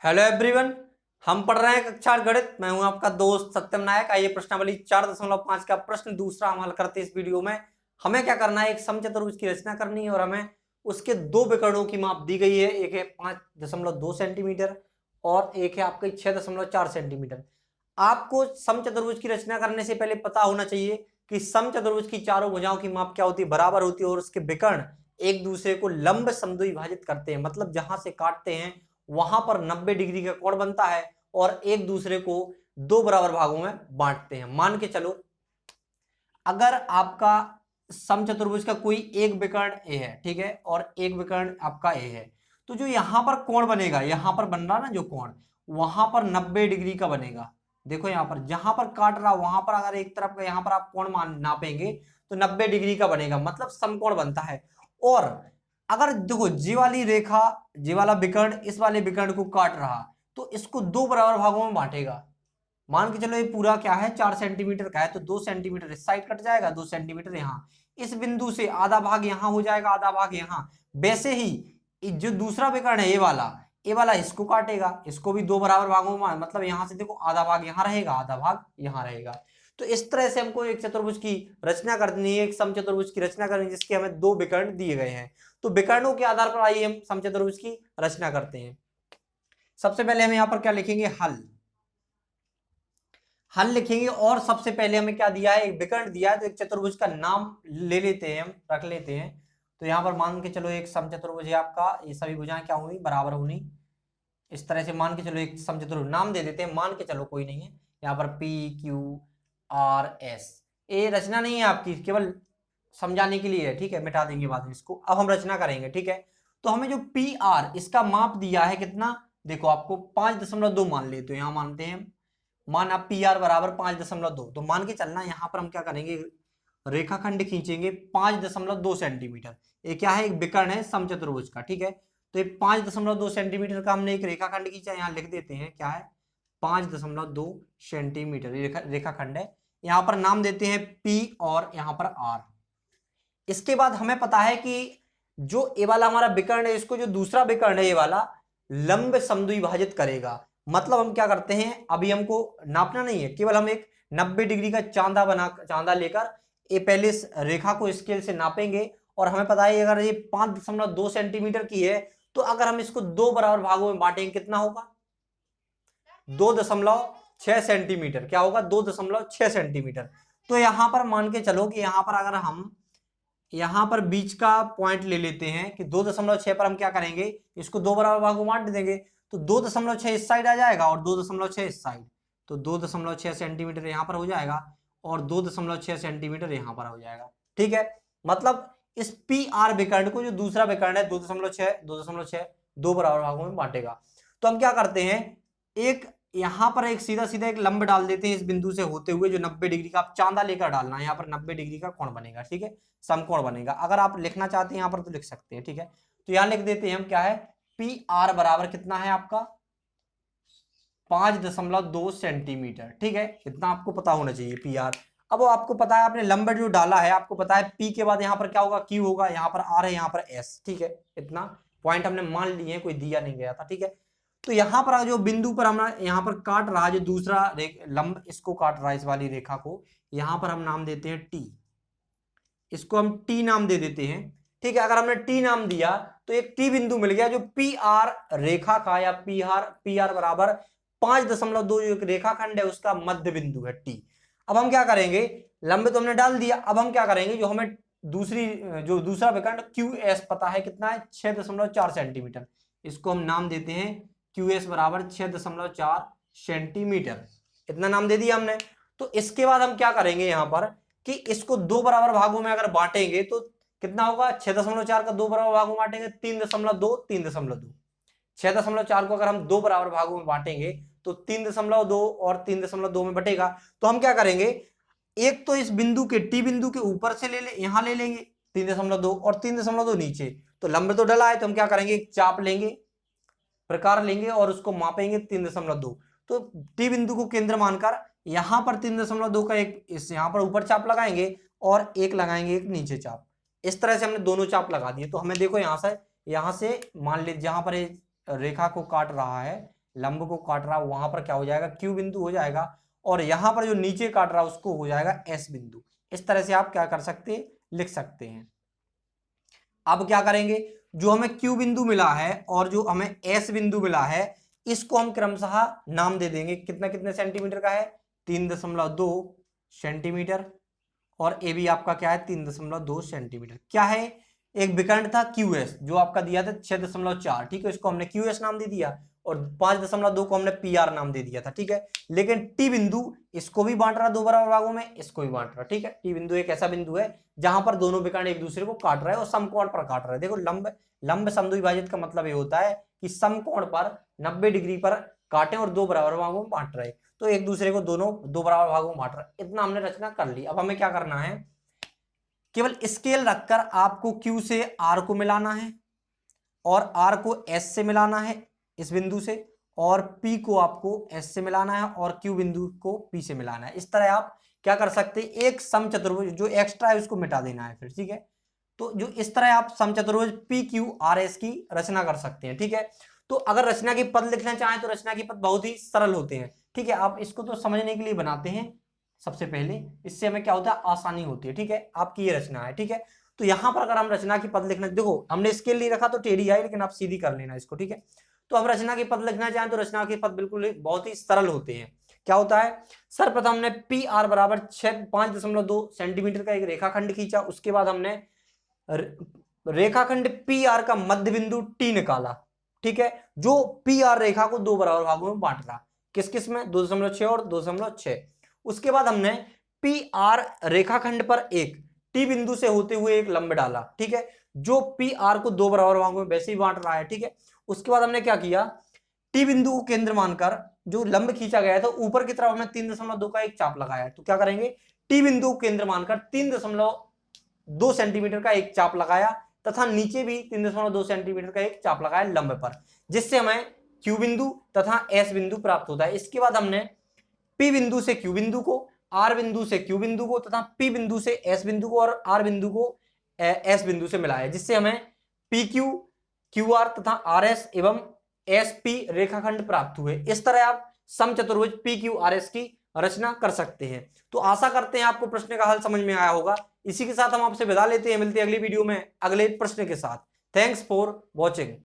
Hello everyone. हम पढ़ रहे हैं कक्षा आठ गणित। मैं हूं आपका दोस्त सत्यम नायक। आइए प्रश्नावली 4.5 का प्रश्न दूसरा हम हल करते हैं इस वीडियो में। हमें क्या करना है, एक समचतुर्भुज की रचना करनी है और हमें उसके दो विकर्णों की माप दी गई है। एक है 5.2 सेंटीमीटर और एक है आपके 6.4 सेंटीमीटर। आपको समचतुर्भुज की रचना करने से पहले पता होना चाहिए कि समचतुर्भुज की चारों भुजाओं की माप क्या होती है, बराबर होती है और उसके विकर्ण एक दूसरे को लंब समद्विभाजित करते हैं। मतलब जहां से काटते हैं वहां पर 90 डिग्री का कोण बनता है और एक दूसरे को दो बराबर भागों में बांटते हैं। मान के चलो अगर आपका समचतुर्भुज का कोई एक विकर्ण ए है, ठीक है, और एक विकर्ण आपका ए है, तो जो यहां पर कोण बनेगा, यहां पर बन रहा ना जो कोण, वहां पर 90 डिग्री का बनेगा। देखो यहां पर जहां पर काट रहा वहां पर अगर एक तरफ का यहां पर आप कोण मान नापेंगे तो 90 डिग्री का बनेगा, मतलब समकोण बनता है। और अगर देखो जी वाली रेखा, जी वाला विकर्ण इस वाले विकर्ण को काट रहा तो इसको दो बराबर भागों में बांटेगा। मान के चलो ये पूरा क्या है, 4 सेंटीमीटर का है, तो 2 सेंटीमीटर इस साइड कट जाएगा, 2 सेंटीमीटर यहाँ। इस बिंदु से आधा भाग यहाँ हो जाएगा, आधा भाग यहाँ। वैसे ही जो दूसरा विकर्ण है ये वाला इसको काटेगा, इसको भी दो बराबर भागों में, मतलब यहां से देखो आधा भाग यहाँ रहेगा, आधा भाग यहाँ रहेगा। तो इस तरह से हमको एक चतुर्भुज की रचना करनी है, एक समचतुर्भुज की रचना करनी है जिसके हमें दो विकर्ण दिए गए हैं। तो विकर्णों के आधार पर आइए हम समचतुर्भुज की रचना करते हैं। सबसे पहले हम यहाँ पर क्या लिखेंगे, हल। हल लिखेंगे और सबसे पहले हमें क्या दिया है, एक विकर्ण दिया है, तो एक चतुर्भुज का नाम ले लेते हैं, हम रख लेते हैं। तो यहाँ पर मान के चलो एक समचतुर्भुज है आपका, ये सभी भुजाएं क्या होंगी, बराबर होनी। इस तरह से मान के चलो एक समचतुर्भुज नाम दे देते हैं, मान के चलो कोई नहीं है, यहाँ पर पी क्यू आर एस। ये रचना नहीं है आपकी, केवल समझाने के लिए है, ठीक है, मिटा देंगे बाद में इसको। अब हम रचना करेंगे, ठीक है। तो हमें जो पी आर इसका माप दिया है कितना, देखो आपको 5.2 मान ले, तो यहाँ मानते हैं मान आप पी आर बराबर 5.2, तो मान के चलना यहाँ पर हम क्या करेंगे, रेखाखंड खींचेंगे 5.2 सेंटीमीटर। ये क्या है, एक विकर्ण है समचतुर्भुज का, ठीक है। तो ये 5.2 सेंटीमीटर का हमने एक रेखाखंड खींचा, यहाँ लिख देते हैं क्या है, 5.2 सेंटीमीटर रेखाखंड है। यहाँ पर नाम देते हैं पी और यहाँ पर आर। इसके बाद हमें पता है कि जो ये वाला हमारा विकर्ण है, इसको जो दूसरा विकर्ण है ये वाला लंब समद्विभाजित करेगा। मतलब हम क्या करते हैं, अभी हमको नापना नहीं है, केवल हम एक 90 डिग्री का चांदा लेकर ये पहले इस रेखा को स्केल से नापेंगे। और हमें पता है अगर ये 5.2 सेंटीमीटर की है तो अगर हम इसको दो बराबर भागों में बांटेंगे कितना होगा, 2.6 सेंटीमीटर। क्या होगा, 2.6 सेंटीमीटर। तो यहां पर मान के चलो कि यहां पर अगर हम यहां पर बीच का पॉइंट ले लेते हैं कि 2.6 पर हम क्या करेंगे, इसको दो बराबर भागों में बांट देंगे। तो 2.6 इस साइड आ जाएगा और 2.6 इस साइड, तो 2.6 सेंटीमीटर यहां पर हो जाएगा और 2.6 सेंटीमीटर यहां पर हो जाएगा, ठीक है। मतलब इस पी आर विकर्ण को जो दूसरा विकर्ण है 2.6 दो बराबर भागों में बांटेगा। तो हम क्या करते हैं, एक यहां पर एक सीधा सीधा एक लंब डाल देते हैं इस बिंदु से होते हुए, जो 90 डिग्री का, आप चांदा लेकर डालना है, यहाँ पर 90 डिग्री का कोण बनेगा, ठीक है, समकोण बनेगा। अगर आप लिखना चाहते हैं यहाँ पर तो लिख सकते हैं, ठीक है। तो यहां लिख देते हैं हम क्या है, पी आर बराबर कितना है आपका 5.2 सेंटीमीटर, ठीक है। इतना आपको पता होना चाहिए पी आर। अब आपको पता है आपने लंब जो डाला है, आपको पता है पी के बाद यहाँ पर क्या होगा, क्यू होगा, यहाँ पर आर है, यहाँ पर एस, ठीक है। इतना पॉइंट हमने मान लिए हैं, कोई दिया नहीं गया था, ठीक है। तो यहां पर जो बिंदु पर हम यहाँ पर काट रहा है, जो दूसरा लंब इसको काट रहा है, इस वाली रेखा को, यहां पर हम नाम देते हैं टी। इसको हम टी नाम दे देते हैं, ठीक है। अगर हमने टी नाम दिया तो एक टी बिंदु मिल गया जो पी आर रेखा का, या पी आर बराबर 5.2 जो एक रेखाखंड है उसका मध्य बिंदु है टी। अब हम क्या करेंगे, लंबे तो हमने डाल दिया, अब हम क्या करेंगे, जो हमें जो दूसरा विकर्ण क्यू एस पता है कितना है, 6.4 सेंटीमीटर, इसको हम नाम देते हैं क्यू एस बराबर 6.4 सेंटीमीटर। इतना नाम दे दिया हमने। तो इसके बाद हम क्या करेंगे यहाँ पर कि इसको दो बराबर भागों में अगर बांटेंगे तो कितना होगा, 6.4 का दो बराबर भागों में बांटेंगे 3.2 3.2। 6.4 को अगर हम दो बराबर भागों में बांटेंगे तो 3.2 और 3.2 में बटेगा। तो हम क्या करेंगे, एक तो इस बिंदु के टी बिंदु के ऊपर से यहां ले लेंगे 3.2 और 3.2 नीचे। तो लंब तो डला है, तो हम क्या करेंगे, एक चाप लेंगे, प्रकार लेंगे और उसको मापेंगे 3.2। तो टी बिंदु को केंद्र मानकर यहां पर 3.2 का एक इस यहां पर ऊपर चाप लगाएंगे और एक लगाएंगे एक नीचे चाप। इस तरह से हमने दोनों चाप लगा दिए। तो हमें देखो यहां से मान लीजिए जहां पर रेखा को काट रहा है लंब को काट रहा है वहां पर क्या हो जाएगा, क्यू बिंदु हो जाएगा, और यहां पर जो नीचे काट रहा है उसको हो जाएगा एस बिंदु। इस तरह से आप क्या कर सकते हैं, लिख सकते हैं। अब क्या करेंगे, जो हमें क्यू बिंदु मिला है और जो हमें एस बिंदु मिला है, इसको हम क्रमशः नाम दे देंगे। कितना कितने सेंटीमीटर का है, 3.2 सेंटीमीटर, और ए भी आपका क्या है 3.2 सेंटीमीटर। क्या है, एक विकर्ण था क्यू एस जो आपका दिया था 6.4, ठीक है, इसको हमने क्यू एस नाम दे दिया, और 5.2 को हमने पी आर नाम दे दिया था, ठीक है। लेकिन टी बिंदु इसको भी बांट रहा दो बराबर भागों में, इसको भी बांट रहा, ठीक है। टी बिंदु एक ऐसा बिंदु है जहां पर दोनों विकर्ण एक दूसरे को काट रहे हैं और समकोण पर काट रहे हैं। देखो लंब समद्विभाजित का मतलब ये होता है कि समकोण पर 90 डिग्री पर काटे और दो बराबर भागों में बांट रहे, तो एक दूसरे को दोनों दो बराबर भागों में बांट रहे। इतना हमने रचना कर ली। अब हमें क्या करना है, केवल स्केल रखकर आपको Q से R को मिलाना है और R को S से मिलाना है इस बिंदु से, और P को आपको S से मिलाना है और Q बिंदु को P से मिलाना है। इस तरह आप क्या कर सकते हैं, एक समचतुर्भुज जो एक्स्ट्रा है उसको मिटा देना है फिर, ठीक है। तो जो इस तरह आप समचतुर्भुज PQRS की रचना कर सकते हैं, ठीक है। तो अगर रचना के पद लिखना चाहें तो रचना के पद बहुत ही सरल होते हैं, ठीक है। आप इसको तो समझने के लिए बनाते हैं सबसे पहले, इससे हमें क्या होता है, आसानी होती है, ठीक है। आपकी ये रचना है, ठीक है। तो यहां पर अगर हम रचना की पद लिखना, देखो हमने स्केल नहीं रखा तो टेढ़ी आई, लेकिन आप सीधी कर लेना इसको, ठीक है। तो अब रचना के पद लिखना चाहें तो रचना के पद बिल्कुल बहुत ही सरल होते हैं। क्या होता है, सर्वप्रथम हमने पी आर बराबर 5.2 सेंटीमीटर का एक रेखाखंड खींचा, उसके बाद हमने रेखाखंड पी आर का मध्य बिंदु टी निकाला, ठीक है, जो पी आर रेखा को दो बराबर भागों में बांट रहा, किस किस में, 2.6 और 2.6। उसके बाद हमने पी आर रेखाखंड पर एक टी बिंदु से होते हुए एक लंब डाला, ठीक है, जो पी आर को दो बराबर भागों में वैसे ही बांट रहा है, ठीक है। उसके बाद हमने क्या किया, टी बिंदु को केंद्र मानकर जो लंब खींचा गया था ऊपर की तरफ हमने 3.2 का एक चाप लगाया। तो क्या करेंगे, टी बिंदु को केंद्र मानकर 3.2 सेंटीमीटर का एक चाप लगाया तथा नीचे भी 3.2 सेंटीमीटर का एक चाप लगाया लंब पर, जिससे हमें क्यू बिंदु तथा एस बिंदु प्राप्त होता है। इसके बाद हमने पी बिंदु से क्यू बिंदु को, आर बिंदु से क्यू बिंदु को तथा पी बिंदु से एस बिंदु को और आर बिंदु को एस बिंदु से मिलाया, जिससे हमें पी क्यू, क्यू आर तथा आर एस एवं एस पी रेखाखंड प्राप्त हुए। इस तरह आप समचतुर्भुज पी क्यू आर एस की रचना कर सकते हैं। तो आशा करते हैं आपको प्रश्न का हल समझ में आया होगा। इसी के साथ हम आपसे विदा लेते हैं, मिलते हैं अगली वीडियो में अगले प्रश्न के साथ। Thanks for watching.